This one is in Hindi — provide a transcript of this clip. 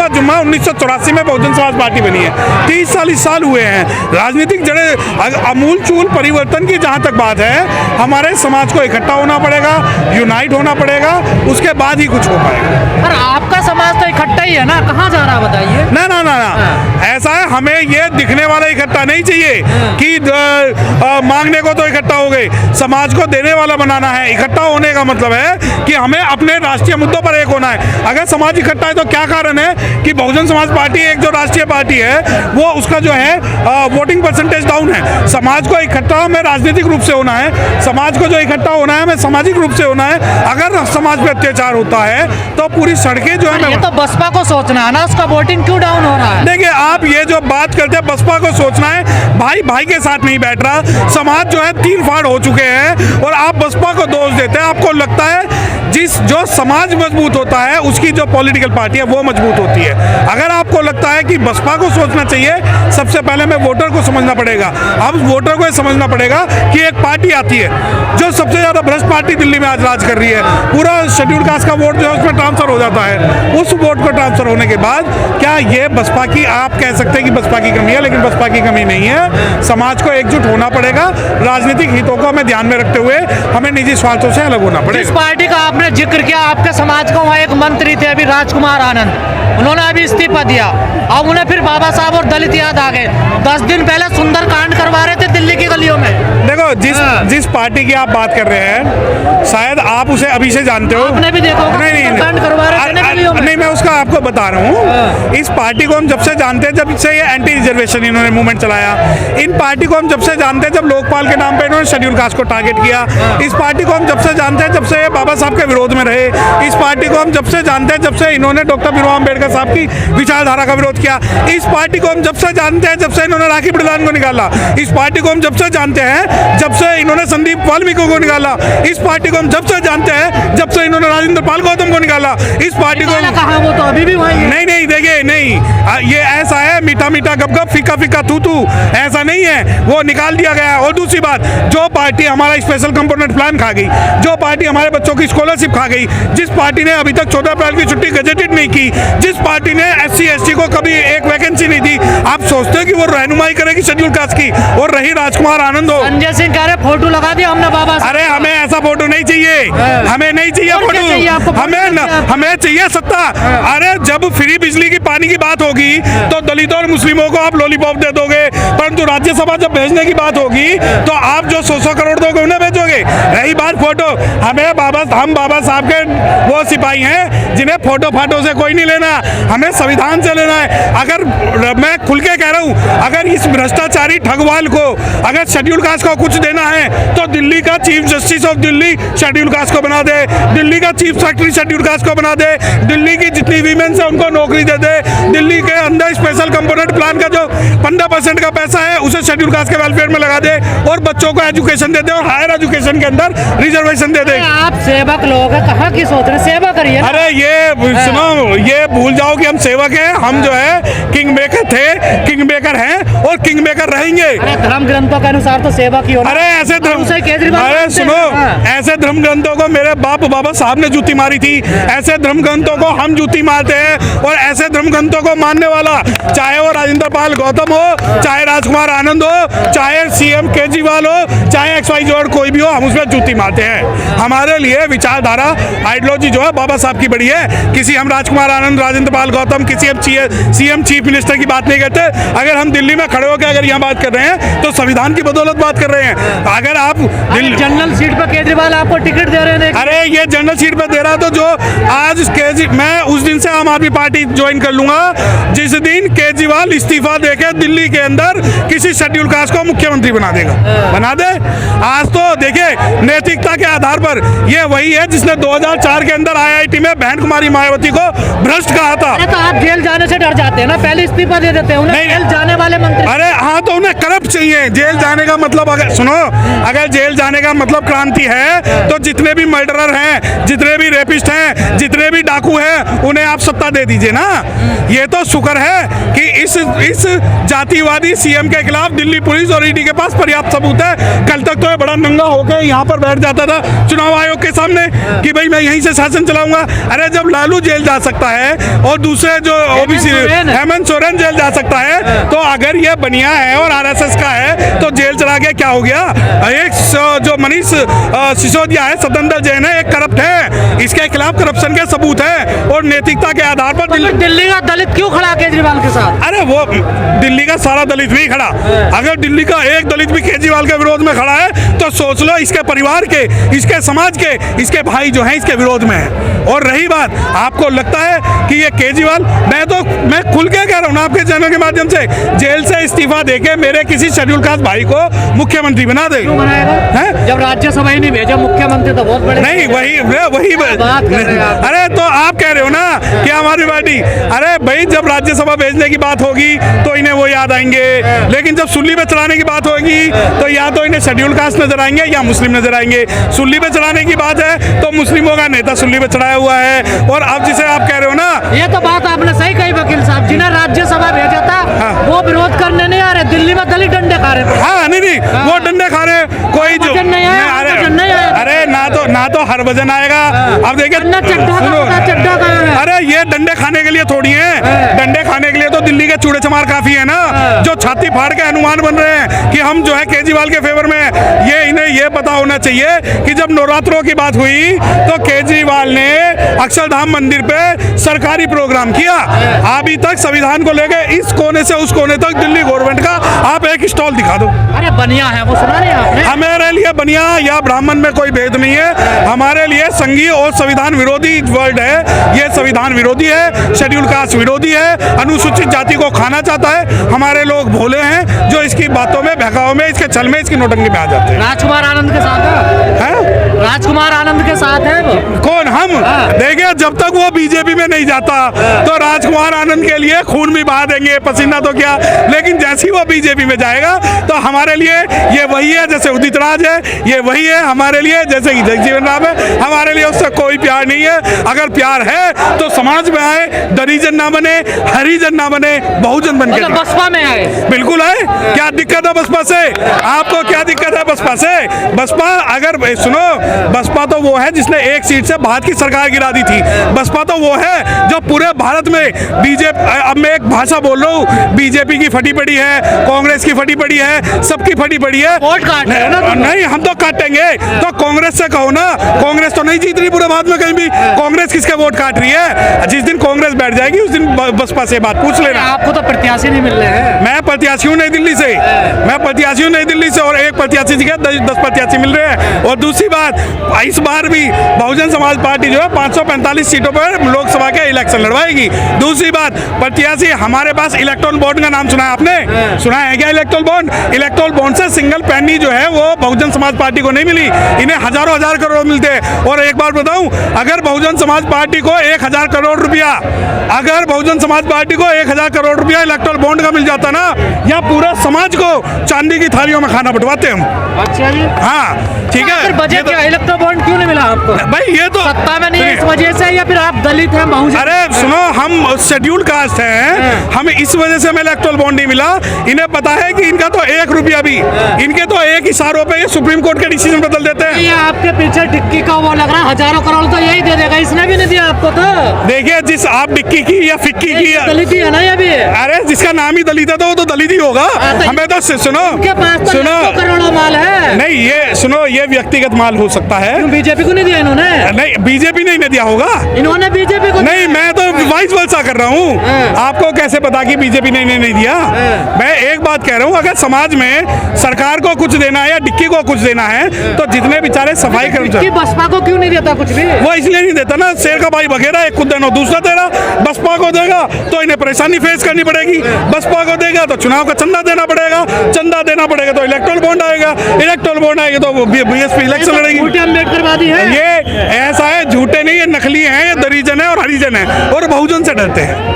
अब्दुल्ला जुम्मा 1984 में बहुजन समाज पार्टी बनी है। 30 साल इस साल हुए हैं। राजनीतिक जड़े अमूल चूल परिवर्तन की जहाँ तक बात है, हमारे समाज को इकट्ठा होना पड़ेगा, यूनाइट होना पड़ेगा, उसके बाद ही कुछ हो पाएगा। पर आपका समाज तो इकट्ठा ही है ना, कहाँ जा रहा बताइए? ना ना ना ना, ऐसा है, हमें ये दिखने वाला इकट्ठा नहीं चाहिए कि मांगने को तो इकट्ठा हो गए, समाज को देने वाला बनाना है। इकट्ठा होने का मतलब है कि हमें अपने राष्ट्रीय मुद्दों पर एक होना है। अगर समाज इकट्ठा है तो क्या कारण है कि बहुजन समाज पार्टी एक जो राष्ट्रीय पार्टी है वो उसका जो है वोटिंग परसेंटेज डाउन है। समाज को इकट्ठा हमें राजनीतिक रूप से होना है, समाज को जो इकट्ठा होना है हमें सामाजिक रूप से होना है। अगर समाज पे अत्याचार होता है तो पूरी सड़कें जो है, ये तो बसपा को सोचना है ना, उसका वोटिंग क्यों डाउन हो रहा है? देखिए, आप ये जो बात करते हैं बसपा को सोचना है, भाई भाई के साथ नहीं बैठ रहा। समाज जो है 3 फाड़ हो चुके हैं और आप बसपा को दोष देते हैं। आपको लगता है जो समाज मजबूत होता है उसकी जो पॉलिटिकल पार्टी है वो मजबूत होती है। अगर आपको लगता है कि बसपा को सोचना चाहिए, सबसे पहले हमें वोटर को समझना पड़ेगा। अब वोटर को समझना पड़ेगा कि एक पार्टी आती है जो सबसे ज्यादा भ्रष्ट पार्टी दिल्ली में आज राज कर रही है। पूरा शेड्यूल कास्ट का वोट जो है उसमें ट्रांसफर हो जाता है। उस वोट को ट्रांसफर होने के बाद क्या ये बसपा की, आप कह सकते हैं कि बसपा की कमी है, लेकिन बसपा की कमी नहीं है। समाज को एकजुट होना पड़ेगा, राजनीतिक हितों को हमें ध्यान में रखते हुए हमें निजी स्वार्थों से अलग होना पड़ेगा। जिस पार्टी का आपने जिक्र किया, आपके समाज का वहाँ एक मंत्री थे अभी राजकुमार आनंद, उन्होंने अभी इस्तीफा दिया। अब उन्हें फिर बाबा साहब और दलित याद आ गए। 10 दिन पहले सुंदरकांड करवा रहे थे दिल्ली की गलियों में। देखो, जिस पार्टी की आप बात कर रहे हैं, शायद आप उसे अभी से जानते हो। आपने भी देखो, सुंदरकांड करवा रहे थे ना गलियों में। नहीं, मैं उसका आपको बता रहा हूँ। इस पार्टी को हम जब से जानते हैं, जब से ये एंटी रिजर्वेशन इन्होंने मूवमेंट चलाया। इन पार्टी को हम जब से जानते हैं, जब लोकपाल के नाम पे इन्होंने शेड्यूल कास्ट को टारगेट किया। इस पार्टी को हम जब से जानते हैं, जब से ये बाबा साहब के विरोध में रहे। इस पार्टी को हम जब से जानते हैं, जब से इन्होंने डॉक्टर भीमराव अम्बेडकर साहब की विचारधारा का विरोध किया। इस पार्टी को हम जब से जानते हैं, जब से इन्होंने राखी प्रधान को निकाला। इस पार्टी को हम जब से जानते हैं, जब से इन्होंने संदीप वाल्मीकि को निकाला। इस पार्टी को हम जब से जानते हैं, जब से इन्होंने राजेंद्र पाल गौतम को निकाला। इस पार्टी को कहा, वो तो अभी भी वही है। नहीं, देखिए, नहीं, ये ऐसा है, मीठा मीठा गप गप, फीका फीका तू तू, ऐसा नहीं है, वो निकाल दिया गया। और दूसरी बात, जो पार्टी हमारा स्पेशल कंपोनेंट प्लान खा गई, जो पार्टी हमारे बच्चों की स्कॉलरशिप खा गई, जिस पार्टी ने अभी तक 14 अप्रैल की छुट्टी गजेटेड नहीं की, जिस पार्टी ने SC ST को कभी एक वैकेंसी नहीं दी, आप सोचते हो कि वो रहनुमाई करेगी शेड्यूल कास्ट की? और रही राजकुमार आनंद हो, संजय सिंह कह रहे फोटो लगा दिया हमने बाबा साहब। अरे हमें ऐसा फोटो नहीं चाहिए, हमें नहीं चाहिए फोटो, हमें चाहिए सत्ता। अरे जब फ्री बिजली की पानी की बात होगी तो दलितों और मुस्लिमों को आप लॉलीपॉप दे दोगे, परंतु राज्यसभा जब भेजने की बात होगी तो आप जो 100 करोड़ दोगे उन्हें भेजोगे। रही बात फोटो, हम बाबा साहब के वो सिपाही हैं जिन्हें फोटो फाटो से कोई नहीं लेना, हमें संविधान से लेना है। अगर मैं खुल के कह रहा हूँ, अगर इस भ्रष्टाचारी ठगवाल को अगर शेड्यूल कास्ट को कुछ देना है तो दिल्ली का chief justice of Delhi schedule caste को बना दे, दिल्ली का चीफ सेक्रेटरी शेड्यूल कास्ट को बना दे, दिल्ली की जितनी वीमेन है उनको नौकरी दे दे, दिल्ली के अंदर स्पेशल कंपोनेंट प्लान का जो 15% का पैसा है उसे शेड्यूल कास्ट के वेलफेयर में लगा दे, और बच्चों को एजुकेशन दे दे, और हायर एजुकेशन के अंदर रिजर्वेशन दे दे। आप सेवक लोग हैं, कहाँ की सोच रहे, सेवा करिए। अरे ये सुनो, ये भूल जाओ कि हम सेवक हैं। हम जो है किंग मेकर थे, किंग मेकर हैं और किंग मेकर रहेंगे। धर्म ग्रंथों के अनुसार तो सेवा की होना। अरे ऐसे अरे सुनो, ऐसे धर्म ग्रंथों को मेरे बाबा साहब ने जूती मारी थी, ऐसे धर्म ग्रंथों को हम जूती मारते हैं। और ऐसे धर्म ग्रंथों को मानने वाला, चाहे वो राजेंद्र पाल गौतम हो, चाहे राजकुमार आनंद हो, चाहे CM केजरीवाल हो, चाहे XYZ कोई भी हो, हम उसमें जूती मारते हैं। हमारे लिए विचारधारा, आइडियोलॉजी जो है बाबा साहब की बड़ी है। किसी हम राजकुमार आनंद, राजेंद्र पाल गौतम, किसी हम CM चीफ मिनिस्टर की बात नहीं करते। अगर हम दिल्ली में खड़े होकर अगर यहाँ बात कर रहे हैं तो संविधान की बदौलत बात कर रहे हैं। अगर आप जनरल सीट पर केजरीवाल आपको टिकट दे रहे हैं, अरे ये जनरल सीट पर दे रहा तो जो आज मैं उस दिन से आम आदमी पार्टी ज्वाइन कर लूंगा जिस दिन केजरीवाल इस्तीफा देके दिल्ली के अंदर किसी शेड्यूल कास्ट को मुख्यमंत्री बना देगा, बना दे। आज तो देखिए, नैतिकता के आधार पर ये वही है जिसने 2004 के अंदर IIT में बहन कुमारी मायावती को भ्रष्ट कहा था। तो आप जेल जाने से डर जाते हैं ना, पहले इस्तीफा दे देते हैं उन्हें। जेल जाने वाले मंत्री, अरे हाँ, तो उन्हें करप्ट चाहिए। जेल जाने का मतलब, अगर सुनो, अगर जेल जाने का मतलब क्रांति है तो जितने भी मर्डरर हैं, जितने भी रेपिस्ट हैं, जितने भी डाकू हैं, उन्हें आप सत्ता दे दीजिए ना। ये तो शुक्र है कि इस जातिवादी CM के खिलाफ दिल्ली पुलिस और ED के पास पर्याप्त सबूत है। कल तक तो ये बड़ा नंगा होकर यहाँ पर बैठ जाता था चुनाव आयोग के सामने कि भाई मैं यहीं से शासन चलाऊंगा। अरे जब लालू जेल जा सकता है और दूसरे जो हेमंत सोरेन जेल जा सकता है। तो अगर ये बनिया है और आरएसएस का है तो जेल चला के क्या हो गया? एक जो मनीष सिसोदिया है, सदन दल जैन है, एक करप्ट है, इसके खिलाफ करप्शन के सबूत है और नैतिकता के आधार पर दिल्ली का दलित क्यों खड़ा केजरीवाल के साथ? अरे वो दिल्ली का सारा दलित नहीं खड़ा। अगर दिल्ली का एक दलित भी केजरीवाल के विरोध में खड़ा है तो सोच लो इसके परिवार के, इसके समाज के, इसके भाई जो हैं इसके विरोध में है। और रही बात, आपको लगता है कि ये केजरीवाल, मैं खुल के कह रहा हूँ ना आपके चैनल के माध्यम से, जेल से इस्तीफा देके मेरे किसी शेड्यूल कास्ट भाई को मुख्यमंत्री बना दे। है? जब राज्यसभा ही नहीं भेजा मुख्यमंत्री तो बहुत बड़े नहीं, वही बात कर रहे हैं आप। अरे तो आप कह रहे हो ना कि हमारी पार्टी, अरे भाई जब राज्यसभा भेजने की बात होगी तो इन्हें वो याद आएंगे, लेकिन जब सुल्ली पे चढ़ाने की बात होगी तो या तो इन्हें शेड्यूल कास्ट नजर आएंगे या मुस्लिम नजर आएंगे। सुल्ली पे चढ़ाने की बात है तो मुस्लिमों का नेता सुल्ली पे चढ़ाया हुआ है। और अब जिसे आप कह रहे हो ना, ये तो बात आपने सही कही वकील साहब, जिन्हें राज्यसभा भेजा था वो विरोध करने नहीं आ रहे, दिल्ली में दलित डंडे खा रहे थे। हाँ नहीं वो डंडे खा रहे कोई जो अरे ना तो हर वजन आएगा। अब देखिए अरे ये डंडे खाने के लिए थोड़ी है, डंडे खाने के लिए तो दिल्ली के चूड़े चमार काफी है ना, जो छाती फाड़ के हनुमान बन रहे हैं कि हम जो है केजरीवाल के फेवर में। इन्हें ये पता होना चाहिए कि जब नवरात्रों की बात हुई तो केजरीवाल ने अक्षरधाम मंदिर पे सरकारी प्रोग्राम किया। अभी तक संविधान को लेके इस कोने से उस कोने तक दिल्ली गवर्नमेंट का आप एक स्टॉल दिखा दो। अरे बनिया है वो, सुना नहीं आपने? हमारे लिए बनिया या ब्राह्मण में कोई भेद नहीं है, हमारे लिए संघीय और संविधान विरोधी वर्ड है। ये संविधान विरोधी है, शेड्यूल कास्ट विरोधी है, अनुसूचित जाति को खाना चाहता है। हमारे लोग भोले हैं जो इसकी बातों में, बहकाव में, इसके छल में, इसकी नोटंकी में आ जाते हैं। राजकुमार आनंद के साथ है? राजकुमार आनंद के साथ है वो? कौन? हम देखिए, जब तक वो बीजेपी में नहीं जाता तो राजकुमार आनंद के लिए खून भी बहा देंगे, पसीना तो क्या, लेकिन जैसे ही वो बीजेपी में जाएगा तो हमारे लिए ये वही है जैसे उदित राज है, ये वही है हमारे लिए जैसे कि जगजीवन राम है। हमारे लिए उससे कोई प्यार नहीं है। अगर प्यार है तो समाज में आए, दलिजन ना बने, हरिजन ना बने, बहुजन बन के बसपा में आए। बिल्कुल है। क्या दिक्कत है बसपा से? आपको क्या दिक्कत है बसपा से? बसपा अगर सुनो, बसपा तो वो है जिसने एक सीट से भारत की सरकार गिरा दी थी। बसपा तो वो है जो पूरे भारत में बीजेपी, अब मैं एक भाषा बोल रहा हूँ, बीजेपी की फटी पड़ी है, कांग्रेस की फटी पड़ी है, सबकी फटी पड़ी है। वोट काट रहे हो ना? नहीं, हम तो काटेंगे। तो कांग्रेस से कहो ना, कांग्रेस तो नहीं जीत रही पूरे भारत में कहीं भी। कांग्रेस किसके वोट काट रही है? जिस दिन कांग्रेस बैठ जाएगी उस दिन बसपा से बात पूछ लेना। आपको तो प्रत्याशी नहीं मिल रहे हैं। मैं प्रत्याशी हूँ नई दिल्ली से, मैं प्रत्याशी हूँ नई दिल्ली से, और एक प्रत्याशी की 10 प्रत्याशी मिल रहे हैं। और दूसरी बात, इस बार भी बहुजन समाज पार्टी जो है 545 सीटों पर लोकसभा के इलेक्शन लड़वाएगी। दूसरी बात, प्रत्याशी हमारे पास इलेक्ट्रॉन बॉन्ड का नाम सुना है आपने? सुना है क्या इलेक्ट्रॉल बॉन्ड? इलेक्ट्रॉल बॉन्ड से सिंगल पैनी जो है वो बहुजन समाज पार्टी को नहीं मिली, इन्हें हजारों हजार करोड़ मिलते हैं। और एक बार बताऊं, अगर बहुजन समाज पार्टी को 1000 करोड़ रुपया, अगर बहुजन समाज पार्टी को 1000 करोड़ रुपया इलेक्ट्रॉल बॉन्ड का मिल जाता ना, या पूरा समाज को चांदी की थालियों में खाना बंटवाते हम। अच्छा जी। हाँ ठीक है। बजट का इलेक्ट्रॉल बॉन्ड क्यों नहीं मिला आपको? भाई ये तो सत्ता में नहीं है इस वजह से, या फिर आप दलित हैं, बहुजन? अरे सुनो, हम शेड्यूल कास्ट हैं, हमें इस वजह से हमें इलेक्ट्रॉल बॉन्ड नहीं मिला। इन्हें पता है कि इनका तो 1 रुपया भी, इनके तो एक इशारों पे ये सुप्रीम कोर्ट के डिसीजन बदल देते हैं। ये आपके पीछे टिक्की का वो लग रहा है, हजारों करोड़ तो यही दे देगा, इसने भी नहीं दिया आपको। तो देखिए, जिस आप डिक्की की या फिक्की की, दलित ही है ना ये भी। अरे जिसका नाम ही दलित है तो वो तो दलित ही होगा। हमें तो सुनो, करोड़ों माल है। नहीं ये सुनो, ये व्यक्तिगत माल हो सकता है। बीजेपी को नहीं दिया इन्होंने? नहीं, बीजेपी नहीं दिया होगा। इन्होंने बीजेपी को नहीं, मैं तो वाइस वर्सा कर रहा हूँ। आपको कैसे पता कि बीजेपी ने नहीं दिया? मैं एक बात कह रहा हूँ, अगर समाज में सरकार को कुछ देना है या डिक्की को कुछ देना है तो जितने बेचारे सफाई कर्मचारी, बसपा को क्यों नहीं देता कुछ भी? वो इसलिए नहीं देता ना, शेर का भाई बघेरा, एक खुद देना दूसरा तेरा। बसपा को देगा तो इन्हें परेशानी फेस करनी पड़ेगी, बसपा को देगा तो चुनाव का चंदा देना पड़ेगा, चंदा देना पड़ेगा तो इलेक्ट्रल बॉन्ड आएगा, इलेक्ट्रल बॉन्ड आएगा तो बीएसपी इलेक्शन लड़ेगी। अम्बेडकरवादी है ये, ऐसा है, झूठे नहीं, ये नकली हैं, ये दरिजन है और हरिजन है और बहुजन से डरते हैं।